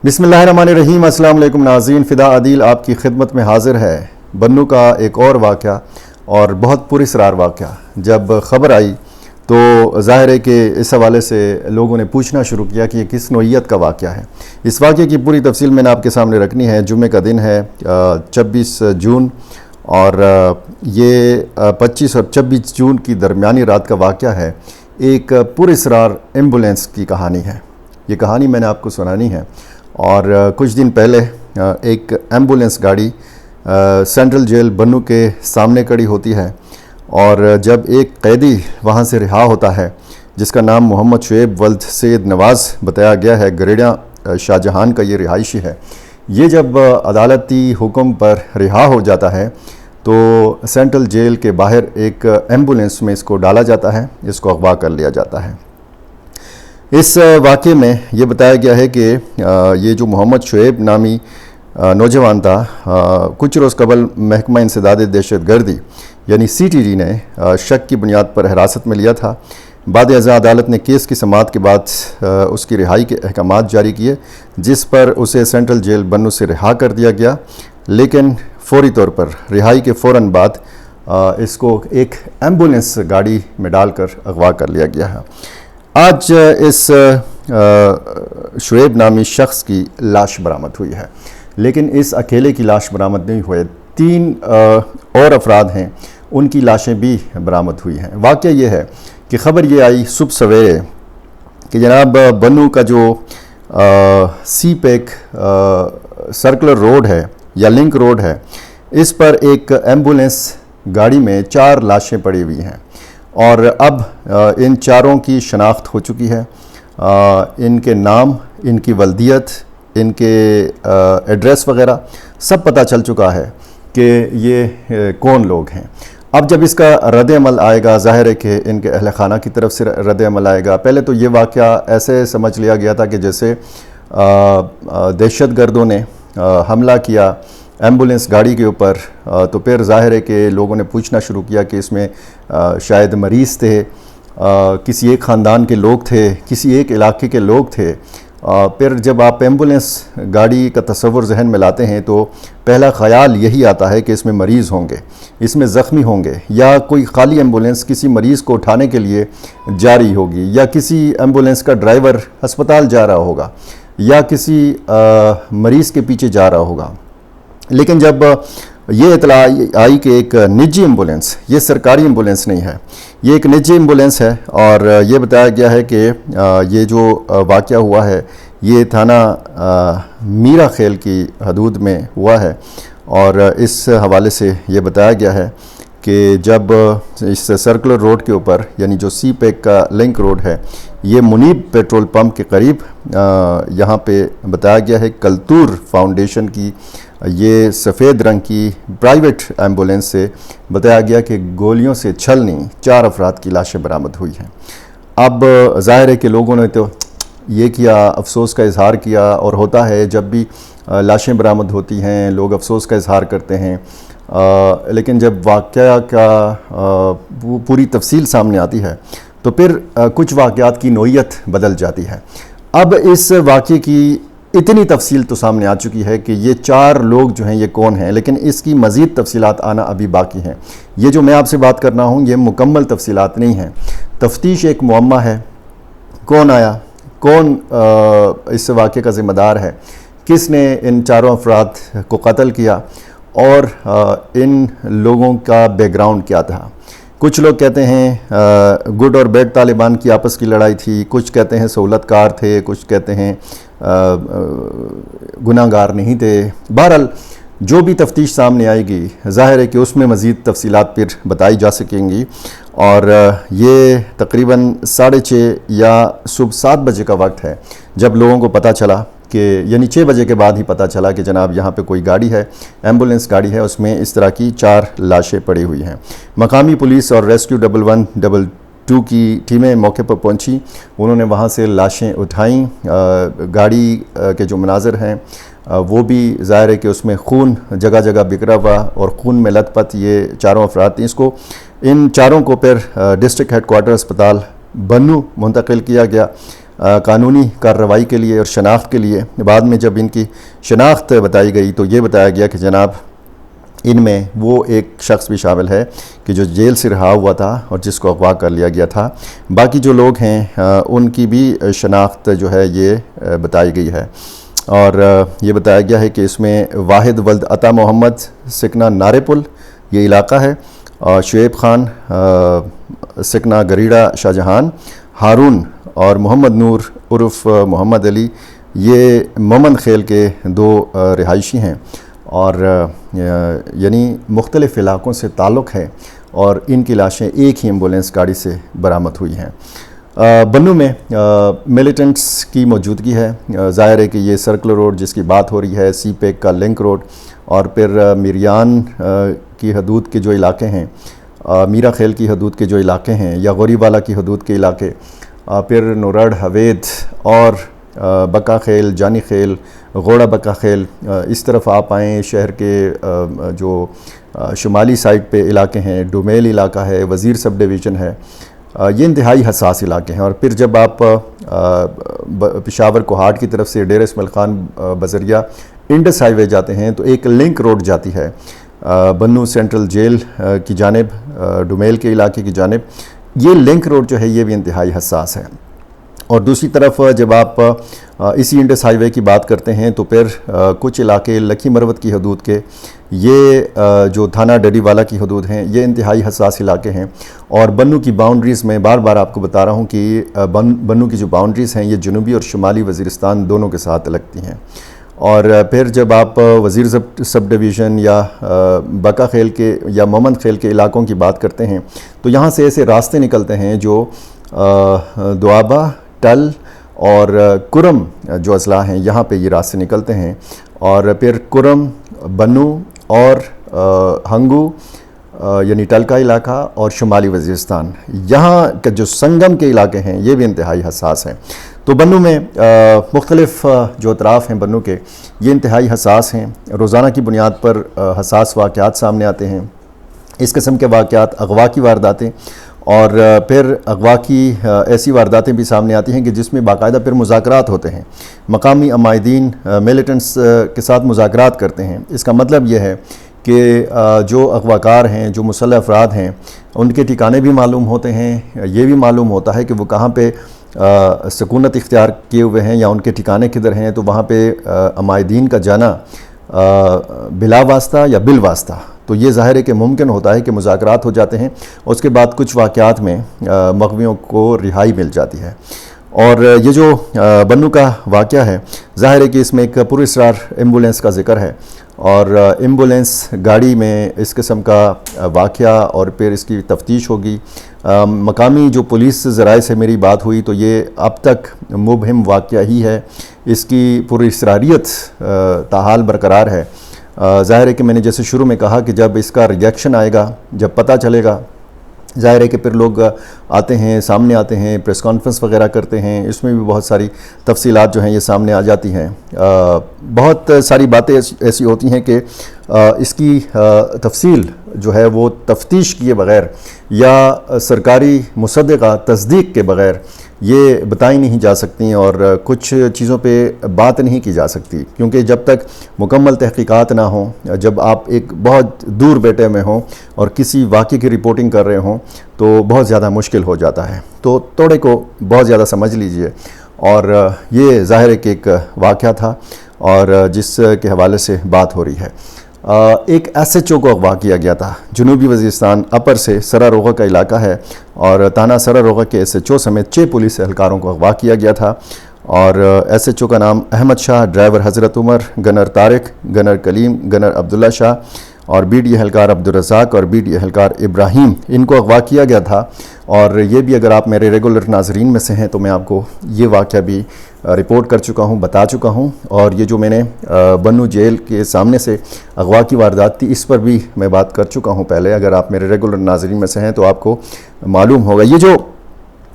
بسم اللہ الرحمن الرحیم۔ السلام علیکم ناظرین، فدا عادل آپ کی خدمت میں حاضر ہے۔ بنوں کا ایک اور واقعہ اور بہت پراسرار واقعہ جب خبر آئی تو ظاہر ہے کہ اس حوالے سے لوگوں نے پوچھنا شروع کیا کہ یہ کس نوعیت کا واقعہ ہے۔ اس واقعے کی پوری تفصیل میں نے آپ کے سامنے رکھنی ہے۔ جمعے کا دن ہے 26 جون اور یہ 25 اور 26 جون کی درمیانی رات کا واقعہ ہے۔ ایک پراسرار ایمبولینس کی کہانی ہے۔ یہ کہانی میں نے آپ کو سنانی ہے۔ اور کچھ دن پہلے ایک ایمبولینس گاڑی سینٹرل جیل بنوں کے سامنے کھڑی ہوتی ہے اور جب ایک قیدی وہاں سے رہا ہوتا ہے جس کا نام محمد شعیب ولد سید نواز بتایا گیا ہے، گریڑیاں شاہ جہان کا یہ رہائشی ہے، یہ جب عدالتی حکم پر رہا ہو جاتا ہے تو سینٹرل جیل کے باہر ایک ایمبولینس میں اس کو ڈالا جاتا ہے، اس کو اغوا کر لیا جاتا ہے۔ اس واقعے میں یہ بتایا گیا ہے کہ یہ جو محمد شعیب نامی نوجوان تھا، کچھ روز قبل محکمہ انسداد دہشت گردی یعنی CTD نے شک کی بنیاد پر حراست میں لیا تھا۔ بعد ازاں عدالت نے کیس کی سماعت کے بعد اس کی رہائی کے احکامات جاری کیے، جس پر اسے سینٹرل جیل بنوں سے رہا کر دیا گیا، لیکن فوری طور پر رہائی کے فوراً بعد اس کو ایک ایمبولینس گاڑی میں ڈال کر اغوا کر لیا گیا ہے۔ آج اس شعیب نامی شخص کی لاش برآمد ہوئی ہے، لیکن اس اکیلے کی لاش برآمد نہیں ہوئے، 3 اور افراد ہیں، ان کی لاشیں بھی برآمد ہوئی ہیں۔ واقعہ یہ ہے کہ خبر یہ آئی صبح سویرے کہ جناب بنوں کا جو سی پیک سرکلر روڈ ہے یا لنک روڈ ہے، اس پر ایک ایمبولینس گاڑی میں 4 لاشیں پڑی ہوئی ہیں اور اب ان 4 کی شناخت ہو چکی ہے۔ ان کے نام، ان کی ولدیت، ان کے ایڈریس وغیرہ سب پتہ چل چکا ہے کہ یہ کون لوگ ہیں۔ اب جب اس کا رد عمل آئے گا، ظاہر ہے کہ ان کے اہل خانہ کی طرف سے رد عمل آئے گا۔ پہلے تو یہ واقعہ ایسے سمجھ لیا گیا تھا کہ جیسے دہشت گردوں نے حملہ کیا ایمبولینس گاڑی کے اوپر، تو پھر ظاہر ہے کہ لوگوں نے پوچھنا شروع کیا کہ اس میں شاید مریض تھے، کسی ایک خاندان کے لوگ تھے، کسی ایک علاقے کے لوگ تھے۔ پھر جب آپ ایمبولینس گاڑی کا تصور ذہن میں لاتے ہیں تو پہلا خیال یہی آتا ہے کہ اس میں مریض ہوں گے، اس میں زخمی ہوں گے، یا کوئی خالی ایمبولینس کسی مریض کو اٹھانے کے لیے جاری ہوگی، یا کسی ایمبولینس کا ڈرائیور ہسپتال جا رہا ہوگا، یا کسی مریض کے پیچھے جا رہا ہوگا۔ لیکن جب یہ اطلاع آئی کہ ایک نجی ایمبولینس، یہ سرکاری ایمبولینس نہیں ہے، یہ ایک نجی ایمبولینس ہے، اور یہ بتایا گیا ہے کہ یہ جو واقعہ ہوا ہے یہ تھانہ میرا خیل کی حدود میں ہوا ہے، اور اس حوالے سے یہ بتایا گیا ہے کہ جب اس سرکلر روڈ کے اوپر یعنی جو سی پیک کا لنک روڈ ہے، یہ منیب پیٹرول پمپ کے قریب یہاں پہ بتایا گیا ہے کلتور فاؤنڈیشن کی یہ سفید رنگ کی پرائیویٹ ایمبولینس سے بتایا گیا کہ گولیوں سے چھلنی 4 افراد کی لاشیں برآمد ہوئی ہیں۔ اب ظاہر ہے کہ لوگوں نے تو یہ کیا، افسوس کا اظہار کیا، اور ہوتا ہے جب بھی لاشیں برآمد ہوتی ہیں لوگ افسوس کا اظہار کرتے ہیں، لیکن جب واقعہ کا پوری تفصیل سامنے آتی ہے تو پھر کچھ واقعات کی نوعیت بدل جاتی ہے۔ اب اس واقعے کی اتنی تفصیل تو سامنے آ چکی ہے کہ یہ 4 لوگ جو ہیں یہ کون ہیں، لیکن اس کی مزید تفصیلات آنا ابھی باقی ہیں۔ یہ جو میں آپ سے بات کرنا ہوں یہ مکمل تفصیلات نہیں ہیں، تفتیش ایک معمہ ہے۔ کون آیا، کون اس واقعے کا ذمہ دار ہے، کس نے ان 4 افراد کو قتل کیا، اور ان لوگوں کا بیک گراؤنڈ کیا تھا۔ کچھ لوگ کہتے ہیں گڈ اور بیڈ طالبان کی آپس کی لڑائی تھی، کچھ کہتے ہیں سہولت کار تھے، کچھ کہتے ہیں گناہ گار نہیں تھے۔ بہرحال جو بھی تفتیش سامنے آئے گی ظاہر ہے کہ اس میں مزید تفصیلات پھر بتائی جا سکیں گی، اور یہ تقریباً 6:30 یا صبح 7 بجے کا وقت ہے جب لوگوں کو پتہ چلا کہ یعنی 6 بجے کے بعد ہی پتہ چلا کہ جناب یہاں پہ کوئی گاڑی ہے، ایمبولینس گاڑی ہے، اس میں اس طرح کی 4 لاشیں پڑی ہوئی ہیں۔ مقامی پولیس اور ریسکیو 112 کی ٹیمیں موقع پر پہنچی، انہوں نے وہاں سے لاشیں اٹھائیں۔ گاڑی کے جو مناظر ہیں وہ بھی ظاہر ہے کہ اس میں خون جگہ جگہ بکھرا ہوا اور خون میں لت پت یہ 4 افراد تھیں۔ ان 4 کو پھر ڈسٹرکٹ ہیڈ کوارٹر اسپتال بنوں منتقل کیا گیا۔ قانونی کارروائی کے لیے اور شناخت کے لیے. بعد میں جب ان کی شناخت بتائی گئی تو یہ بتایا گیا کہ جناب ان میں وہ ایک شخص بھی شامل ہے کہ جو جیل سے رہا ہوا تھا اور جس کو اغوا کر لیا گیا تھا. باقی جو لوگ ہیں ان کی بھی شناخت جو ہے یہ بتائی گئی ہے، اور یہ بتایا گیا ہے کہ اس میں واحد ولد عطا محمد سکنہ نارے پل یہ علاقہ ہے، اور شعیب خان سکنہ گریڑا شاہجہان، ہارون اور محمد نور عرف محمد علی یہ مومن خیل کے 2 رہائشی ہیں، اور یعنی مختلف علاقوں سے تعلق ہے، اور ان کی لاشیں ایک ہی ایمبولینس گاڑی سے برآمد ہوئی ہیں. بنو میں ملیٹنٹس کی موجودگی ہے. ظاہر ہے کہ یہ سرکل روڈ جس کی بات ہو رہی ہے، سی پیک کا لنک روڈ، اور پھر میریان کی حدود کے جو علاقے ہیں، میرا خیل کی حدود کے جو علاقے ہیں، یا غوری والا کی حدود کے علاقے، پھر نورڑ حوید اور بکا خیل، جانی خیل، غوڑا بکا خیل، اس طرف آپ آئیں شہر کے جو شمالی سائڈ پہ علاقے ہیں، ڈومیل علاقہ ہے، وزیر سب ڈویژن ہے، یہ انتہائی حساس علاقے ہیں. اور پھر جب آپ پشاور کوہاٹ کی طرف سے ڈیرہ اسماعیل خان بذریعہ انڈس ہائی وے جاتے ہیں تو ایک لنک روڈ جاتی ہے بنو سینٹرل جیل کی جانب، ڈومیل کے علاقے کی جانب. یہ لنک روڈ جو ہے یہ بھی انتہائی حساس ہے. اور دوسری طرف جب آپ اسی انڈس ہائی وے کی بات کرتے ہیں تو پھر کچھ علاقے لکھی مروت کی حدود کے، یہ جو تھانہ ڈڈی والا کی حدود ہیں، یہ انتہائی حساس علاقے ہیں. اور بنو کی باؤنڈریز میں بار بار آپ کو بتا رہا ہوں کہ بنو کی جو باؤنڈریز ہیں یہ جنوبی اور شمالی وزیرستان دونوں کے ساتھ لگتی ہیں. اور پھر جب آپ وزیر سب ڈویژن یا بکا خیل کے یا مومن خیل کے علاقوں کی بات کرتے ہیں تو یہاں سے ایسے راستے نکلتے ہیں جو دوآبہ، ٹل اور کرم جو اضلاع ہیں یہاں پہ یہ راستے نکلتے ہیں. اور پھر کرم، بنو اور ہنگو یعنی ٹل کا علاقہ اور شمالی وزیرستان، یہاں کا جو سنگم کے علاقے ہیں یہ بھی انتہائی حساس ہیں. تو بنو میں مختلف جو اطراف ہیں بنو کے یہ انتہائی حساس ہیں. روزانہ کی بنیاد پر حساس واقعات سامنے آتے ہیں. اس قسم کے واقعات اغوا کی وارداتیں، اور پھر اغوا کی ایسی وارداتیں بھی سامنے آتی ہیں کہ جس میں باقاعدہ پھر مذاکرات ہوتے ہیں. مقامی عمائدین ملیٹنٹس کے ساتھ مذاکرات کرتے ہیں. اس کا مطلب یہ ہے کہ جو اغوا کار ہیں، جو مسلح افراد ہیں، ان کے ٹھکانے بھی معلوم ہوتے ہیں. یہ بھی معلوم ہوتا ہے کہ وہ کہاں پہ سکونت اختیار کیے ہوئے ہیں یا ان کے ٹھکانے کدھر ہیں. تو وہاں پہ عمائدین کا جانا بلا واسطہ یا بالواسطہ تو یہ ظاہر ہے کہ ممکن ہوتا ہے کہ مذاکرات ہو جاتے ہیں، اس کے بعد کچھ واقعات میں مغویوں کو رہائی مل جاتی ہے. اور یہ جو بنو کا واقعہ ہے ظاہر ہے کہ اس میں ایک پراسرار ایمبولینس کا ذکر ہے، اور ایمبولینس گاڑی میں اس قسم کا واقعہ اور پھر اس کی تفتیش ہوگی. مقامی جو پولیس ذرائع سے میری بات ہوئی تو یہ اب تک مبہم واقعہ ہی ہے، اس کی پراسراریت تاحال برقرار ہے. ظاہر ہے کہ میں نے جیسے شروع میں کہا کہ جب اس کا ریئیکشن آئے گا، جب پتہ چلے گا، ظاہر ہے کہ پھر لوگ آتے ہیں، سامنے آتے ہیں، پریس کانفرنس وغیرہ کرتے ہیں، اس میں بھی بہت ساری تفصیلات جو ہیں یہ سامنے آ جاتی ہیں. بہت ساری باتیں ایسی ہوتی ہیں کہ اس کی تفصیل جو ہے وہ تفتیش کیے بغیر یا سرکاری مصدقہ تصدیق کے بغیر یہ بتائی نہیں جا سکتی، اور کچھ چیزوں پہ بات نہیں کی جا سکتی، کیونکہ جب تک مکمل تحقیقات نہ ہوں، جب آپ ایک بہت دور بیٹے میں ہوں اور کسی واقعے کی رپورٹنگ کر رہے ہوں تو بہت زیادہ مشکل ہو جاتا ہے. تو توڑے کو بہت زیادہ سمجھ لیجئے. اور یہ ظاہر ہے کہ ایک واقعہ تھا اور جس کے حوالے سے بات ہو رہی ہے. ایک ایس ایچ او کو اغوا کیا گیا تھا. جنوبی وزیرستان اپر سے سرا روغہ کا علاقہ ہے، اور تھانہ سرا روغہ کے ایس ایچ او سمیت 6 پولیس اہلکاروں کو اغوا کیا گیا تھا. اور ایس ایچ او کا نام احمد شاہ، ڈرائیور حضرت عمر، گنر طارق، گنر کلیم، گنر عبداللہ شاہ، اور بی ڈی اہلکار عبدالرزاق اور بی ڈی اہلکار ابراہیم، ان کو اغوا کیا گیا تھا. اور یہ بھی اگر آپ میرے ریگولر ناظرین میں سے ہیں تو میں آپ کو یہ واقعہ بھی رپورٹ کر چکا ہوں، بتا چکا ہوں. اور یہ جو میں نے بنو جیل کے سامنے سے اغوا کی واردات تھی اس پر بھی میں بات کر چکا ہوں پہلے. اگر آپ میرے ریگولر ناظرین میں سے ہیں تو آپ کو معلوم ہوگا. یہ جو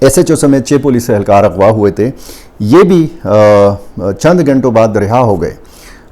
ایس ایچ او سمیت 6 پولیس اہلکار اغوا ہوئے تھے یہ بھی چند گھنٹوں بعد رہا ہو گئے.